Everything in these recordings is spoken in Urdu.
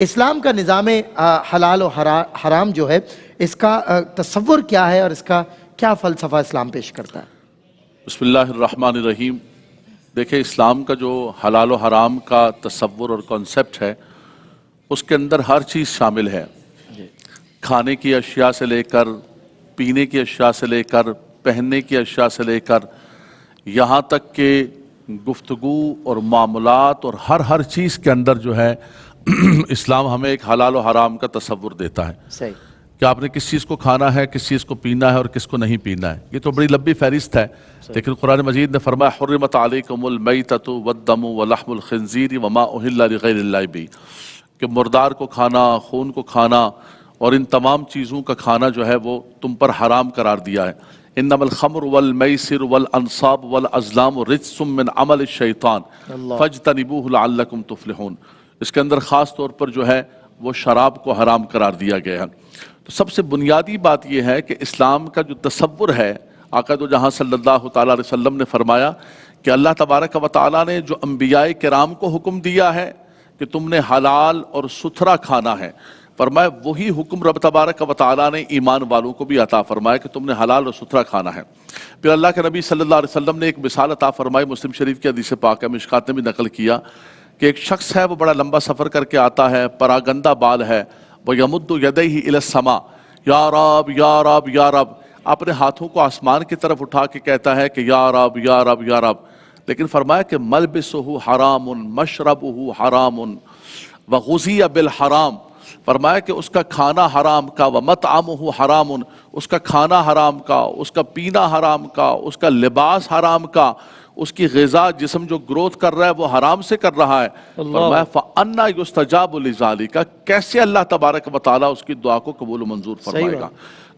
اسلام کا نظام حلال و حرام جو ہے اس کا تصور کیا ہے اور اس کا کیا فلسفہ اسلام پیش کرتا ہے؟ بسم اللہ الرحمن الرحیم۔ دیکھیں، اسلام کا جو حلال و حرام کا تصور اور کانسیپٹ ہے اس کے اندر ہر چیز شامل ہے، کھانے کی اشیاء سے لے کر پینے کی اشیاء سے لے کر پہننے کی اشیاء سے لے کر یہاں تک کہ گفتگو اور معاملات اور ہر چیز کے اندر جو ہے اسلام ہمیں ایک حلال و حرام کا تصور دیتا ہے صحیح کہ آپ نے کس چیز کو کھانا ہے، کس چیز کو پینا ہے اور کس کو نہیں پینا ہے۔ یہ تو بڑی لمبی فہرست ہے، لیکن قرآن مجید نے فرمایا حرمت علیکم المیتۃ والدم ولحم الخنزیر وما اہل لغیر اللہ بہ، کہ مردار کو کھانا، خون کو کھانا اور ان تمام چیزوں کا کھانا جو ہے وہ تم پر حرام قرار دیا ہے۔ انما الخمر والمیسر والانصاب والازلام رجس من عمل الشیطان فاجتنبوہ لعلکم تفلحون۔ اس کے اندر خاص طور پر جو ہے وہ شراب کو حرام قرار دیا گیا ہے۔ تو سب سے بنیادی بات یہ ہے کہ اسلام کا جو تصور ہے، آقا دو جہاں صلی اللہ تعالیٰ علیہ وسلم نے فرمایا کہ اللہ تبارک و تعالیٰ نے جو انبیاء کرام کو حکم دیا ہے کہ تم نے حلال اور ستھرا کھانا ہے، فرمایا وہی حکم رب تبارک و تعالیٰ نے ایمان والوں کو بھی عطا فرمایا کہ تم نے حلال اور ستھرا کھانا ہے۔ پھر اللہ کے نبی صلی اللہ علیہ وسلم نے ایک مثال عطا فرمائی، مسلم شریف کی حدیث پاک ہے، مشکات نے بھی نقل کیا کہ ایک شخص ہے، وہ بڑا لمبا سفر کر کے آتا ہے، پراگندہ بال ہے، وہ یمد یدیہ الی السماء، یا رب یا رب یا رب، اپنے ہاتھوں کو آسمان کی طرف اٹھا کے کہتا ہے کہ یا رب یا رب یا رب، لیکن فرمایا کہ ملبسہ حرام مشربہ حرام وغذی بالحرام، فرمایا کہ اس کا کھانا حرام کا، ومطعمہ حرام، اس کا کھانا حرام کا، اس کا پینا حرام کا، اس کا لباس حرام کا، اس کی غذا جسم جو گروتھ کر رہا ہے وہ حرام سے کر رہا ہے۔ فرمایا فَأَنَّا يُسْتَجَابُ لِذَالِكَ، کیسے اللہ تبارک و تعالیٰ اس کی دعا کو قبول و منظور فرمائے گا؟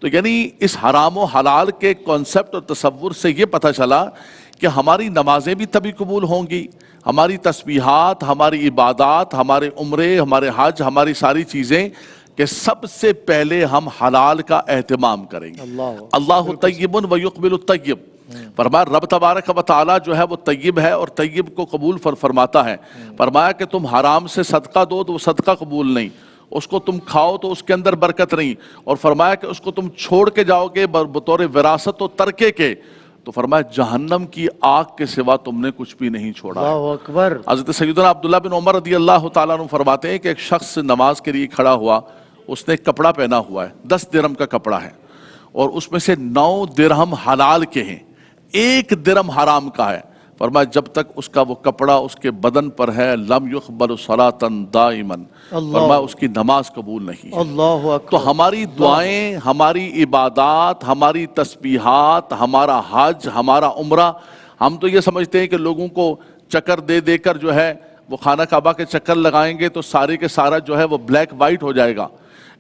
تو یعنی اس حرام و حلال کے کانسیپٹ اور تصور سے یہ پتہ چلا کہ ہماری نمازیں بھی تبھی قبول ہوں گی، ہماری تسبیحات، ہماری عبادات، ہمارے عمرے، ہمارے حج، ہماری ساری چیزیں، کہ سب سے پہلے ہم حلال کا اہتمام کریں گے۔ اللہ طیب و یقبل الطیب، فرمایا رب تبارک و تعالیٰ جو ہے وہ طیب ہے اور طیب کو قبول فرماتا ہے۔ فرمایا کہ تم حرام سے صدقہ دو تو وہ صدقہ قبول نہیں، اس کو تم کھاؤ تو اس کے اندر برکت نہیں، اور فرمایا کہ اس کو تم چھوڑ کے جاؤ گے بطور وراثت و ترکے کے تو فرمایا جہنم کی آگ کے سوا تم نے کچھ بھی نہیں چھوڑا۔ اللہ اکبر۔ حضرت سیدنا عبداللہ بن عمر رضی اللہ تعالیٰ عنہ فرماتے ہیں کہ ایک شخص نماز کے لیے کھڑا ہوا، اس نے ایک کپڑا پہنا ہوا ہے، 10 درہم کا کپڑا ہے، اور اس میں سے 9 درہم حلال کے ہیں، 1 درہم حرام کا ہے۔ فرمایا جب تک اس کا وہ کپڑا اس کے بدن پر ہے لم یقبل صلاۃ دائما، فرمایا اس کی نماز قبول نہیں۔ اللہ اکبر۔ تو ہماری دعائیں، ہماری عبادات، ہماری تسبیحات، ہمارا حج، ہمارا عمرہ، ہم تو یہ سمجھتے ہیں کہ لوگوں کو چکر دے دے کر جو ہے وہ خانہ کعبہ کے چکر لگائیں گے تو سارے کے سارا جو ہے وہ بلیک وائٹ ہو جائے گا،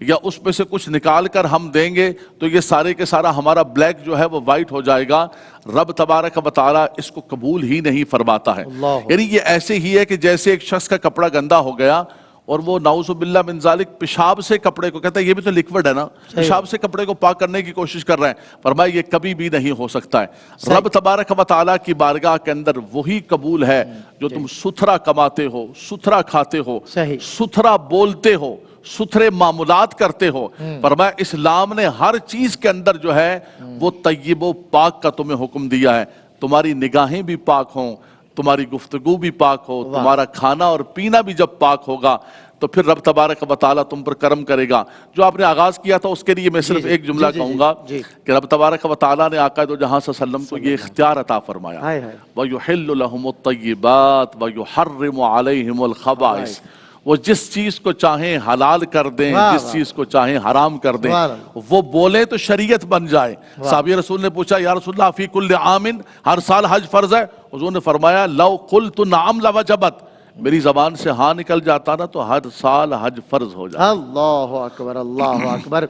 یا اس میں سے کچھ نکال کر ہم دیں گے تو یہ سارے کے سارا ہمارا بلیک جو ہے وہ وائٹ ہو جائے گا۔ رب تبارک و تعالیٰ اس کو قبول ہی نہیں فرماتا ہے۔ یعنی یہ ایسے ہی ہے کہ جیسے ایک شخص کا کپڑا گندا ہو گیا اور وہ نعوذ باللہ من ذالک پیشاب سے کپڑے کو، کہتا ہے یہ بھی تو لیکوڈ ہے نا، پیشاب سے کپڑے کو پاک کرنے کی کوشش کر رہے ہیں، فرمایا یہ کبھی بھی نہیں ہو سکتا ہے۔ رب تبارک و تعالیٰ کی بارگاہ کے اندر وہی قبول ہے جو تم ستھرا کماتے ہو، ستھرا کھاتے ہو، ستھرا بولتے ہو، ستھرے معاملات کرتے ہو۔ فرمایا اسلام نے ہر چیز کے اندر جو ہے وہ طیب و پاک کا تمہیں حکم دیا ہے، تمہاری نگاہیں بھی پاک ہوں، تمہاری گفتگو بھی پاک ہو، تمہارا کھانا اور پینا بھی جب پاک ہوگا تو پھر رب تبارک و تعالیٰ تم پر کرم کرے گا۔ جو آپ نے آغاز کیا تھا اس کے لیے میں صرف ایک جملہ کہوں گا کہ رب تبارک و تعالیٰ نے آقا دو جہاں صلی اللہ علیہ وسلم کو یہ اختیار عطا فرمایا، وَيُحِلُّ لَهُمُ الطَّيِّبَاتِ وَيُحَرِّمُ عَلَيْهِمُ الْخَبَائِثَ، وہ جس چیز کو چاہیں حلال کر دیں، جس چیز کو چاہیں حرام کر دیں، وہ بولیں تو شریعت بن جائے۔ صحابی رسول نے پوچھا یا رسول اللہ فی کل عام، ہر سال حج فرض ہے؟ حضور نے فرمایا لو قلت نعم لوجبت، میری زبان سے ہاں نکل جاتا نا تو ہر سال حج فرض ہو جاتا۔ اللہ اکبر، اللہ اکبر۔